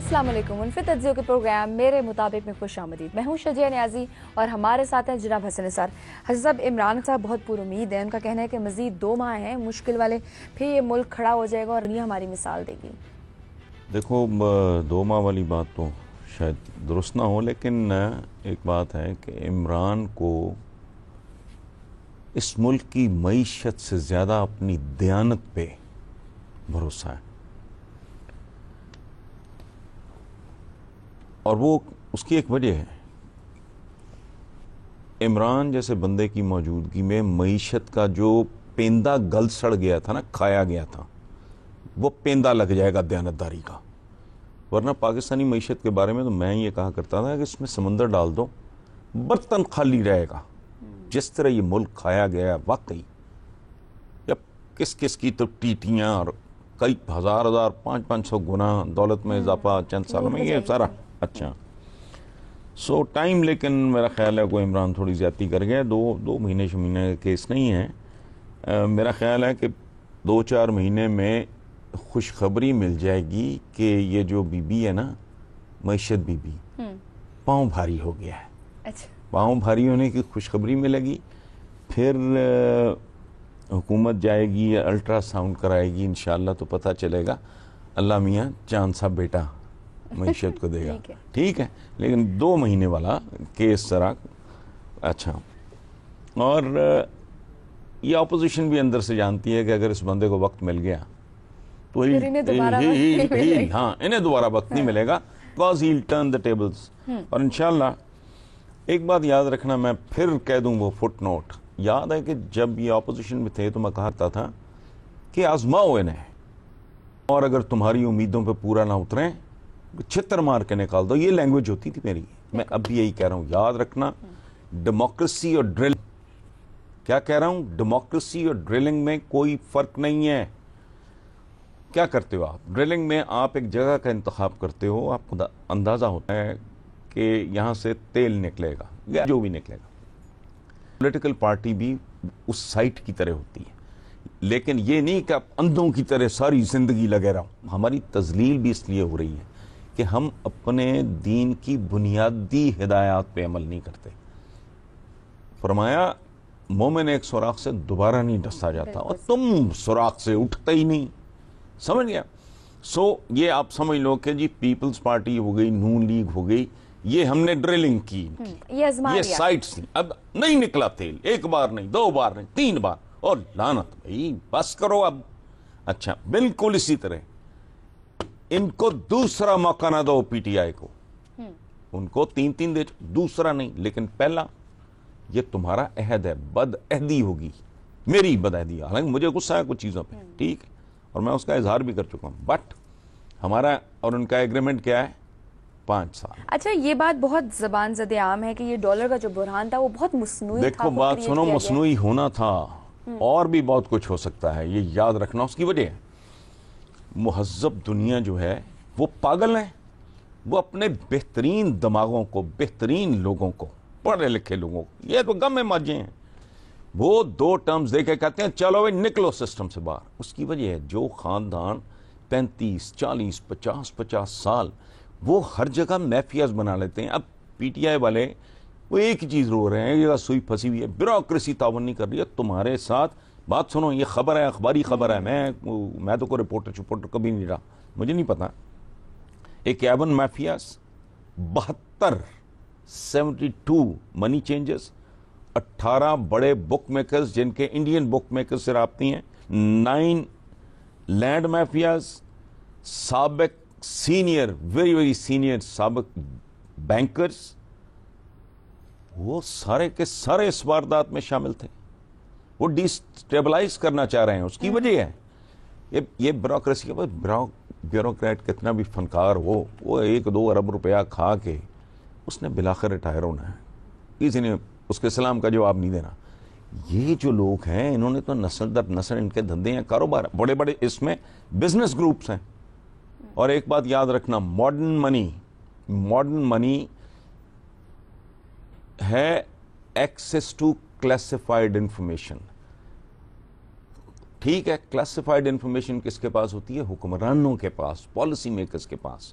السلام علیکم، منفی تجزیوں کے پروگرام میرے مطابق میں خوش آمدید۔ میں ہوں شجیع نیازی اور ہمارے ساتھ ہیں جناب حسن نثار۔ حسن صاحب، عمران صاحب بہت پر امید ہیں، ان کا کہنا ہے کہ مزید 2 ماہ ہیں مشکل والے، پھر یہ ملک کھڑا ہو جائے گا اور دنیا ہماری مثال دے گی۔ دیکھو 2 ماہ والی بات تو شاید درست نہ ہو، لیکن ایک بات ہے کہ عمران کو اس ملک کی معیشت سے زیادہ اپنی دیانت پہ بھروسہ ہے، اور وہ اس کی ایک وجہ ہے۔ عمران جیسے بندے کی موجودگی میں معیشت کا جو پیندہ گل سڑ گیا تھا نا، کھایا گیا تھا، وہ پیندہ لگ جائے گا دیانتداری کا۔ ورنہ پاکستانی معیشت کے بارے میں تو میں یہ کہا کرتا تھا کہ اس میں سمندر ڈال دو، برتن خالی رہے گا۔ جس طرح یہ ملک کھایا گیا واقعی، یا کس کس کی تو ٹیٹیاں اور کئی ہزار 500 گنا دولت میں اضافہ چند سالوں میں، یہ سارا اچھا سو ٹائم، لیکن میرا خیال ہے کوئی عمران تھوڑی زیادتی کر گیا۔ 2 مہینے کا کیس نہیں ہے۔ میرا خیال ہے کہ 2-4 مہینے میں خوشخبری مل جائے گی کہ یہ جو بی بی ہے نا، معیشت بی بی، پاؤں بھاری ہو گیا ہے۔ اچھا، پاؤں بھاری ہونے کی خوشخبری ملے گی، پھر حکومت جائے گی، الٹرا ساؤنڈ کرائے گی، انشاءاللہ تو پتہ چلے گا اللہ میاں چاند سا بیٹا معیشت کو دے گا۔ ٹھیک ہے، لیکن 2 مہینے والا کیس ذرا اچھا۔ اور یہ اپوزیشن بھی اندر سے جانتی ہے کہ اگر اس بندے کو وقت مل گیا تو انہیں دوبارہ وقت نہیں ملے گا، because he'll turn the tables۔ اور انشاءاللہ ایک بات یاد رکھنا، میں پھر کہہ دوں وہ فٹ نوٹ، یاد ہے کہ جب یہ اپوزیشن میں تھے تو میں کہتا تھا کہ آزماؤ انہیں، اور اگر تمہاری امیدوں پہ پورا نہ اتریں چھتر مار کے نکال دو۔ یہ لینگویج ہوتی تھی میری، میں اب بھی یہی کہہ رہا ہوں، یاد رکھنا۔ ڈیموکریسی اور ڈرل، کیا کہہ رہا ہوں، ڈیموکریسی اور ڈرلنگ میں کوئی فرق نہیں ہے۔ کیا کرتے ہو آپ ڈرلنگ میں؟ آپ ایک جگہ کا انتخاب کرتے ہو، آپ کو اندازہ ہوتا ہے کہ یہاں سے تیل نکلے گا یا جو بھی نکلے گا۔ پولیٹیکل پارٹی بھی اس سائٹ کی طرح ہوتی ہے، لیکن یہ نہیں کہ آپ اندھوں کی طرح ساری زندگی لگے رہو۔ ہماری تذلیل بھی اس لیے ہو رہی ہے کہ ہم اپنے دین کی بنیادی ہدایات پہ عمل نہیں کرتے۔ فرمایا مومن ایک سوراخ سے دوبارہ نہیں ڈسا جاتا، اور تم سوراخ سے اٹھتے ہی نہیں، سمجھ گیا؟ سو یہ آپ سمجھ لو کہ جی پیپلز پارٹی ہو گئی، نون لیگ ہو گئی، یہ ہم نے ڈرلنگ کی، یہ سائٹس تھیں، اب نہیں نکلا تیل، 1 بار نہیں، 2 بار نہیں، 3 بار، اور لعنت بھائی بس کرو اب۔ اچھا، بالکل اسی طرح ان کو دوسرا موقع نہ دو، پی ٹی آئی کو، ان کو 3 دے، دوسرا نہیں، لیکن پہلا یہ تمہارا عہد ہے، بد عہدی ہوگی، میری بد عہدی، حالانکہ مجھے غصہ ہے کچھ چیزوں پہ، ٹھیک ہے، اور میں اس کا اظہار بھی کر چکا ہوں، بٹ ہمارا اور ان کا ایگریمنٹ کیا ہے؟ 5 سال۔ اچھا، یہ بات بہت زبان زد عام ہے کہ یہ ڈالر کا جو بحران تھا وہ بہت مصنوعی تھا۔ دیکھو بات سنو، مصنوعی ہونا تھا، اور بھی بہت کچھ ہو سکتا ہے، یہ یاد رکھنا۔ اس کی وجہ ہے مہذب دنیا جو ہے وہ پاگل ہیں، وہ اپنے بہترین دماغوں کو، بہترین لوگوں کو، پڑھے لکھے لوگوں کو، یہ تو غم میں ماجے ہیں، وہ 2 ٹرمز دے کے کہتے ہیں چلو بھائی نکلو سسٹم سے باہر۔ اس کی وجہ ہے جو خاندان 35 40 50 سال وہ ہر جگہ میفیاز بنا لیتے ہیں۔ اب پی ٹی آئی والے وہ ایک ہی چیز رو رہے ہیں، یہ سوئی پھنسی ہوئی ہے، بیوروکریسی تعاون نہیں کر رہی ہے تمہارے ساتھ۔ بات سنو، یہ خبر ہے، اخباری خبر ہے، میں تو کوئی رپورٹر کبھی نہیں رہا، مجھے نہیں پتا۔ 51 میفیاز، 72 منی چینجز، 18 بڑے بک میکرز جن کے انڈین بک میکرز سے رابطے ہیں، 9 لینڈ میفیاز، سابق سینئر، ویری سینئر سابق بینکرز، وہ سارے کے سارے اس واردات میں شامل تھے۔ وہ ڈی اسٹیبلائز کرنا چاہ رہے ہیں، اس کی وجہ ہے یہ بیوروکریسی کا۔ بیوروکریٹ کتنا بھی فنکار ہو، وہ 1-2 ارب روپیہ کھا کے اس نے بلاخر ریٹائر ہونا ہے، کسی نے اس کے سلام کا جواب نہیں دینا۔ یہ جو لوگ ہیں انہوں نے تو نسل در نسل ان کے دھندے ہیں، کاروبار، بڑے بڑے اس میں بزنس گروپس ہیں۔ اور ایک بات یاد رکھنا، ماڈرن منی ہے ایکسیس ٹو کلاسیفائڈ انفارمیشن۔ ٹھیک ہے، کلاسیفائڈ انفارمیشن کس کے پاس ہوتی ہے؟ حکمرانوں کے پاس، پالیسی میکرز کے پاس۔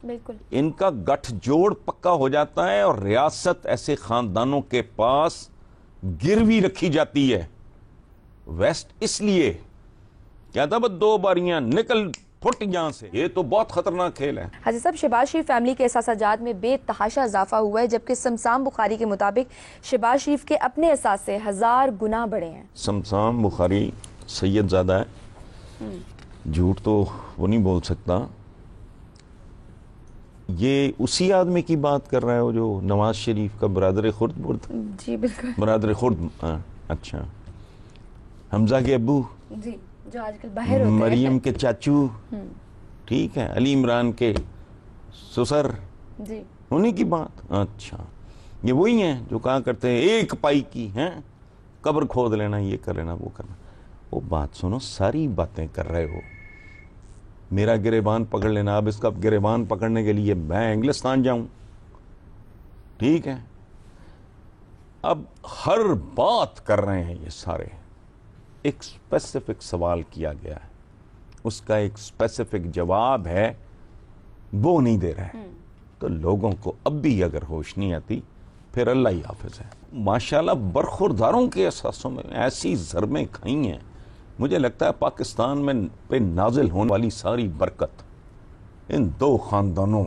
بالکل ان کا گٹھ جوڑ پکا ہو جاتا ہے اور ریاست ایسے خاندانوں کے پاس گروی رکھی جاتی ہے. ویسٹ اس لیے کیا تھا بس 2 باریاں نکل پھٹ یہاں سے. یہ تو بہت خطرناک کھیل ہے. حاجی صاحب شہباز شریف فیملی کے احساسات میں بے تحاشا اضافہ ہوا ہے، جبکہ سمسام بخاری کے مطابق شہباز شریف کے اپنے احساس سے 1000 گنا بڑھے ہیں. سمسام بخاری سید زادہ ہے، جھوٹ تو وہ نہیں بول سکتا. یہ اسی آدمی کی بات کر رہا ہے وہ جو نواز شریف کا برادر خرد جی بالکل، برادر خرد. اچھا، حمزہ کے ابو، جی جو آج کل باہر ہوتے ہیں، مریم کے چاچو، ٹھیک ہے، علی عمران کے سسر، جی انہیں کی بات. اچھا، یہ وہی ہیں جو کہا کرتے ہیں ایک پائی کی ہیں، قبر کھود لینا، یہ کر لینا، وہ کرنا. وہ بات سنو، ساری باتیں کر رہے ہو، میرا گریبان پکڑ لینا. اب اس کا گریبان پکڑنے کے لیے میں انگلستان جاؤں، ٹھیک ہے. اب ہر بات کر رہے ہیں یہ سارے. ایک اسپیسیفک سوال کیا گیا ہے، اس کا ایک اسپیسیفک جواب ہے، وہ نہیں دے رہے. تو لوگوں کو اب بھی اگر ہوش نہیں آتی پھر اللہ ہی حافظ ہے. ماشاءاللہ برخورداروں کے احساسوں میں ایسی ضربیں کھائی ہیں، مجھے لگتا ہے پاکستان میں پہ نازل ہونے والی ساری برکت ان 2 خاندانوں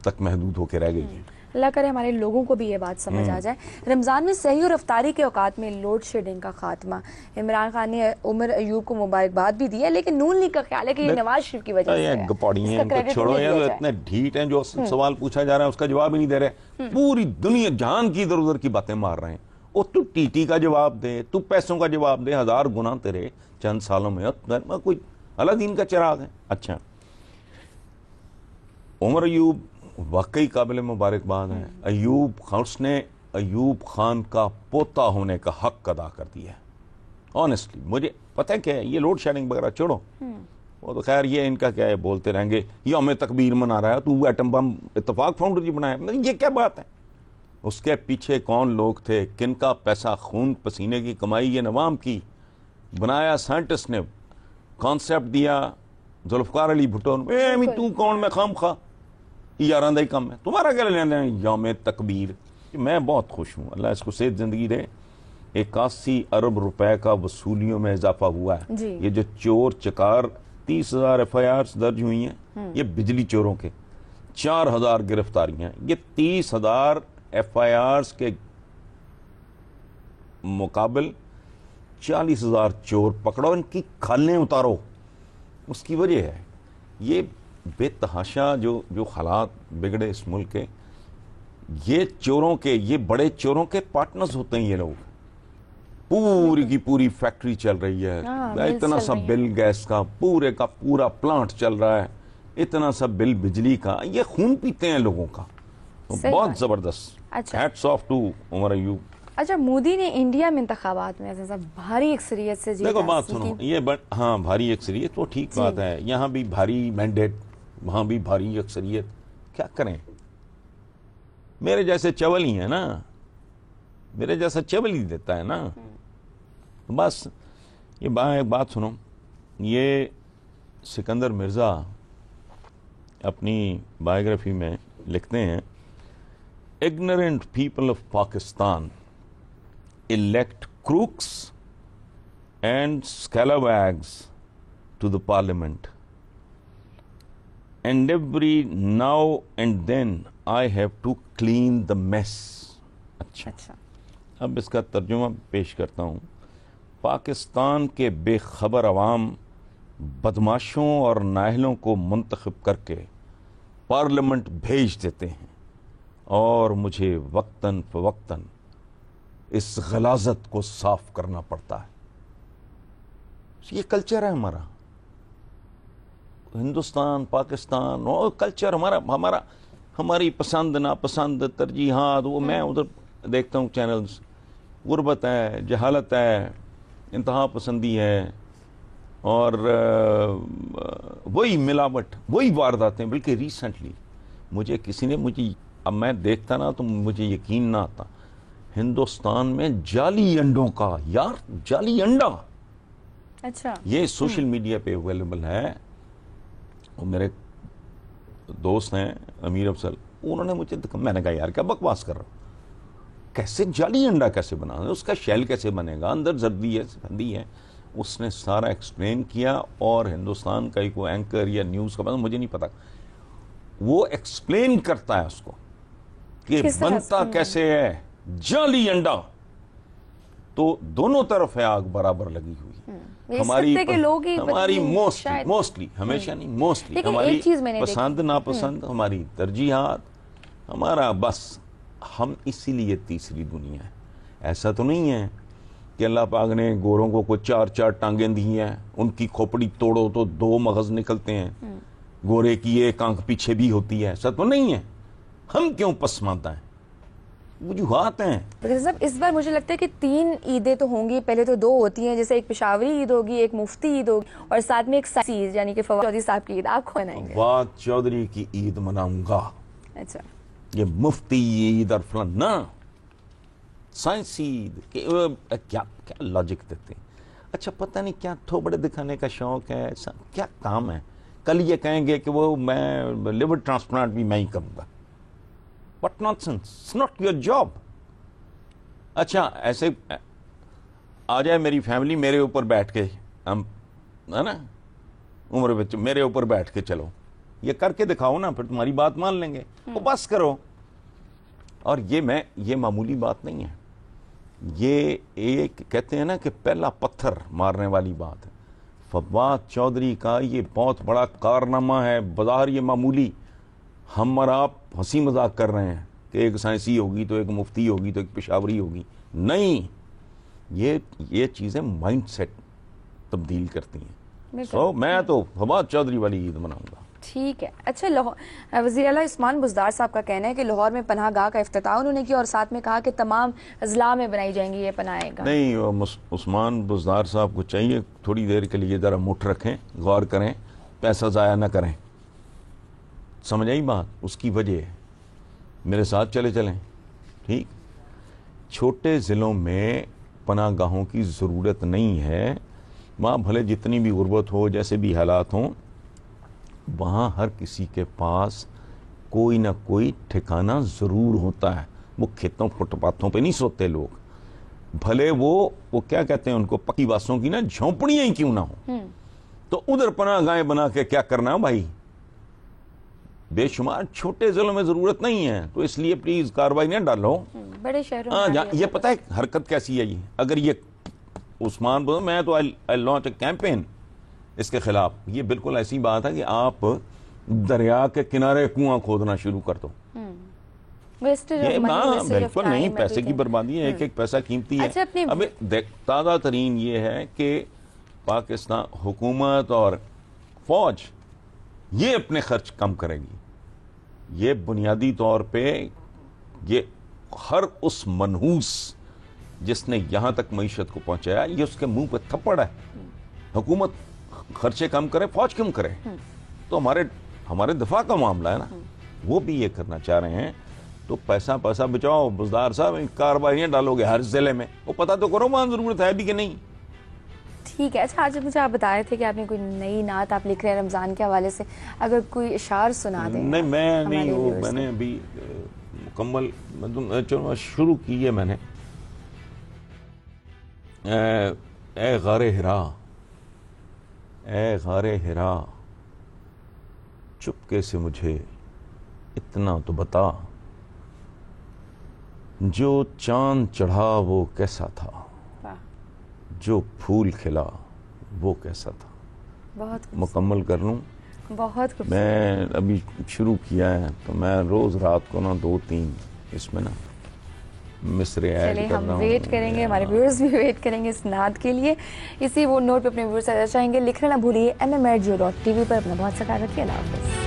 تک محدود ہو کے رہ گئی ہے. اللہ کرے ہمارے لوگوں کو بھی یہ بات سمجھ آ جائے. رمضان میں صحیح اور افطاری کے اوقات میں لوڈ شیڈنگ کا خاتمہ. عمران خان نے عمر ایوب کو مبارکباد بھی دی ہے، لیکن نون لیگ کا خیال ہے کہ یہ نواز شریف کی وجہ سے ہے. گپاڑی ہیں، ان کو چھوڑو یار، اتنے ڈھیٹ ہیں جو سوال پوچھا جا رہا ہے اس کا جواب ہی نہیں دے رہے. پوری دنیا جہان کی ادھر ادھر کی باتیں مار رہے ہیں. او تو ٹی ٹی کا جواب دے، تو پیسوں کا جواب دے. 1000 گنا تیرے چند سالوں میں کوئی اللہ دین کا چراغ ہے. اچھا، عمر ایوب واقعی قابل مبارکباد ہے. اس نے ایوب خان کا پوتا ہونے کا حق ادا کر دیا ہے. آنیسٹلی مجھے پتہ ہے کیا ہے، یہ لوڈ شیڈنگ وغیرہ چھوڑو، وہ تو خیر یہ ان کا کیا ہے، بولتے رہیں گے یوم تکبیر منا رہا ہے تو ایٹم بم اتفاق فاؤنڈر جی بنایا. یہ کیا بات ہے؟ اس کے پیچھے کون لوگ تھے، کن کا پیسہ، خون پسینے کی کمائی، یہ عوام کی بنایا. سائنٹسٹ نے کانسیپٹ دیا، ذوالفقار علی بھٹو نے، تو کون میں خام خواہ یاراں دا ہی کم ہے، تمہارا کیا لینا ہے یوم تکبیر. میں بہت خوش ہوں، اللہ اس کو صحت زندگی دے. 81 ارب روپے کا وصولیوں میں اضافہ ہوا ہے. جی. یہ جو چور چکار 30,000 FIRs درج ہوئی ہیں، یہ بجلی چوروں کے 4,000 گرفتاریاں. یہ 30,000 FIRs کے مقابل 40,000 چور پکڑو، ان کی کھالیں اتارو. اس کی وجہ ہے یہ بے تحاشا جو حالات بگڑے اس ملک کے. یہ چوروں کے، یہ بڑے چوروں کے پارٹنرز ہوتے ہیں یہ لوگ. پوری کی پوری فیکٹری چل رہی ہے، اتنا سا بل گیس کا، پورے کا پورا پلانٹ چل رہا ہے، اتنا سا بل بجلی کا. یہ خون پیتے ہیں لوگوں کا. بہت زبردست. Hats of two Omar Ayub. اچھا، مودی نے انڈیا میں انتخابات میں بھاری اکثریت سے جیت. دیکھو بات سنو، یہ ہاں بھاری اکثریت وہ ٹھیک بات ہے، یہاں بھی بھاری مینڈیٹ، وہاں بھی بھاری اکثریت. کیا کریں، میرے جیسے چول ہی ہیں نا، میرے جیسا چول ہی دیتا ہے نا. بس یہ بات سنو، یہ سکندر مرزا اپنی بایوگرافی میں لکھتے ہیں، ignorant people of Pakistan elect crooks and scalawags to the parliament, and every now and then I have to clean the mess. اچھا، اب اس کا ترجمہ پیش کرتا ہوں. پاکستان کے بے خبر عوام بدماشوں اور نااہلوں کو منتخب کر کے پارلیمنٹ بھیج دیتے ہیں، اور مجھے وقتاً فوقتاً اس غلاظت کو صاف کرنا پڑتا ہے. یہ کلچر ہے ہمارا، ہندوستان، پاکستان، اور کلچر ہمارا ہماری پسند ناپسند، ترجیحات. وہ میں ادھر دیکھتا ہوں چینلز، غربت ہے، جہالت ہے، انتہا پسندی ہے، اور وہی ملاوٹ، وہی وارداتیں. بلکہ ریسنٹلی مجھے کسی نے اب میں دیکھتا نا تو مجھے یقین نہ آتا، ہندوستان میں جعلی انڈوں کا، یار جعلی انڈا. اچھا، یہ سوشل میڈیا پہ اویلیبل ہے. وہ میرے دوست ہیں امیر افضل, انہوں نے مجھے میں نے کہا یار کیا بکواس کر رہا ہوں, کیسے جعلی انڈا کیسے بنا, اس کا شیل کیسے بنے گا, اندر زردی ہے سفندی ہے. اس نے سارا ایکسپلین کیا, اور ہندوستان کا ایک وہ اینکر یا نیوز کا پتہ مجھے نہیں پتا, وہ ایکسپلین کرتا ہے اس کو کہ بنتا کیسے ہے جعلی انڈا. تو دونوں طرف ہے آگ برابر لگی ہوئی. ہماری موسٹلی ہمیشہ نہیں, موسٹلی ہماری پسند ناپسند, ہماری ترجیحات, ہمارا بس ہم اسی لیے تیسری دنیا ہے. ایسا تو نہیں ہے کہ اللہ پاک نے گوروں کو کوئی 4 ٹانگیں دی ہیں, ان کی کھوپڑی توڑو تو 2 مغز نکلتے ہیں, گورے کی ایک آنکھ پیچھے بھی ہوتی ہے, ایسا تو نہیں ہے. ہم کیوں پسماندہ ہیں, وجوہات ہیں. صاحب اس بار مجھے لگتا ہے کہ 3 عیدیں تو ہوں گی, پہلے تو 2 ہوتی ہیں, جیسے ایک پشاوری عید ہوگی, ایک مفتی عید ہوگی, اور ساتھ میں ایک سائنسی عید یعنی کہ فواد چودھری صاحب کی عید. آپ کو منائیں گے؟ فواد چودھری کی عید مناؤں گا. اچھا, یہ مفتی عید اور فلانا سائنسی عید کیا لاجک دیتے ہیں. اچھا پتہ نہیں کیا تھوبڑے دکھانے کا شوق ہے, کیا کام ہے. کل یہ کہیں گے کہ وہ میں لیور ٹرانسپلانٹ بھی میں ہی کروں گا. What nonsense, it's not your job. اچھا ایسے آ جائے میری فیملی میرے اوپر بیٹھ کے, ہم ہے نا عمر بچے میرے اوپر بیٹھ کے چلو, یہ کر کے دکھاؤ نا, پھر تمہاری بات مان لیں گے, وہ بس کرو. اور یہ معمولی بات نہیں ہے, یہ ایک کہتے ہیں نا کہ پہلا پتھر مارنے والی بات ہے. فواد چودھری کا یہ بہت بڑا کارنامہ ہے. بظاہر یہ معمولی, ہم اور آپ ہنسی مذاق کر رہے ہیں کہ ایک سائنسی ہوگی تو ایک مفتی ہوگی تو ایک پشاوری ہوگی. نہیں, یہ چیزیں مائنڈ سیٹ تبدیل کرتی ہیں. میں تو فواد چودھری والی عید مناؤں گا. ٹھیک ہے. اچھا, وزیر اعلیٰ عثمان بزدار صاحب کا کہنا ہے کہ لاہور میں پناہ گاہ کا افتتاح انہوں نے کیا, اور ساتھ میں کہا کہ تمام اضلاع میں بنائی جائیں گی یہ پناہ گاہ. نہیں, عثمان بزدار صاحب کو چاہیے تھوڑی دیر کے لیے ذرا مٹھ رکھیں, غور کریں, پیسہ ضائع نہ کریں. سمجھ آئی بات, اس کی وجہ میرے ساتھ چلیں. ٹھیک, چھوٹے ضلعوں میں پناہ گاہوں کی ضرورت نہیں ہے. وہاں بھلے جتنی بھی غربت ہو, جیسے بھی حالات ہوں, وہاں ہر کسی کے پاس کوئی نہ کوئی ٹھکانہ ضرور ہوتا ہے. وہ کھیتوں فٹ پاتھوں پہ نہیں سوتے لوگ, بھلے وہ کیا کہتے ہیں ان کو, پکی باسوں کی نا جھونپڑیاں ہی کیوں نہ ہوں. تو ادھر پناہ گاہیں بنا کے کیا کرنا ہے بھائی. بے شمار چھوٹے ضلعوں میں ضرورت نہیں ہے, تو اس لیے پلیز کاروائی نہ ڈالو. بڑے شہروں میں یہ پتہ ہے حرکت کیسی ہے. یہ اگر یہ عثمان بول, میں تو آئی لانچ اے کیمپین اس کے خلاف. یہ بالکل ایسی بات ہے کہ آپ دریا کے کنارے کنواں کھودنا شروع کر دو. بالکل نہیں, پیسے کی بربادی ہے, ایک پیسہ قیمتی ہے. اب تازہ ترین یہ ہے کہ پاکستان حکومت اور فوج یہ اپنے خرچ کم کرے گی. یہ بنیادی طور پہ یہ ہر اس منحوس جس نے یہاں تک معیشت کو پہنچایا, یہ اس کے منہ پہ تھپڑ ہے. حکومت خرچے کم کرے, فوج کم کرے. تو ہمارے دفاع کا معاملہ ہے نا, وہ بھی یہ کرنا چاہ رہے ہیں. تو پیسہ بچاؤ. بزدار صاحب کارروائیاں ڈالو گے ہر ضلع میں, وہ پتہ تو کرو وہاں ضرورت ہے بھی کہ نہیں. ٹھیک ہے. اچھا, آج مجھے آپ بتا رہے تھے کہ آپ نے کوئی نئی نعت آپ لکھ رہے ہیں رمضان کے حوالے سے, اگر کوئی اشعار سنا دیں. نہیں, میں نے ابھی مکمل شروع کی ہے میں نے. اے غار ہرا, اے غار ہرا, چپکے سے مجھے اتنا تو بتا, جو چاند چڑھا وہ کیسا تھا, جو پھول کھلا وہ کیسا تھا. بہت مکمل کر لوں. بہت میں ابھی شروع کیا ہے, تو میں روز رات کو نا 2-3 اس میں نا مصرے ایڈ کر رہا ہوں. ہم ویٹ کریں گے, ہمارے ویورز بھی ویٹ کریں گے اس نعت کے لیے. اسی وہ نوٹ پہ اپنے ویورز سے چاہیں گے, لکھنا نہ بھولیے MMRadio.tv پر. اپنا بہت سا خیال رکھیے. اللہ حافظ.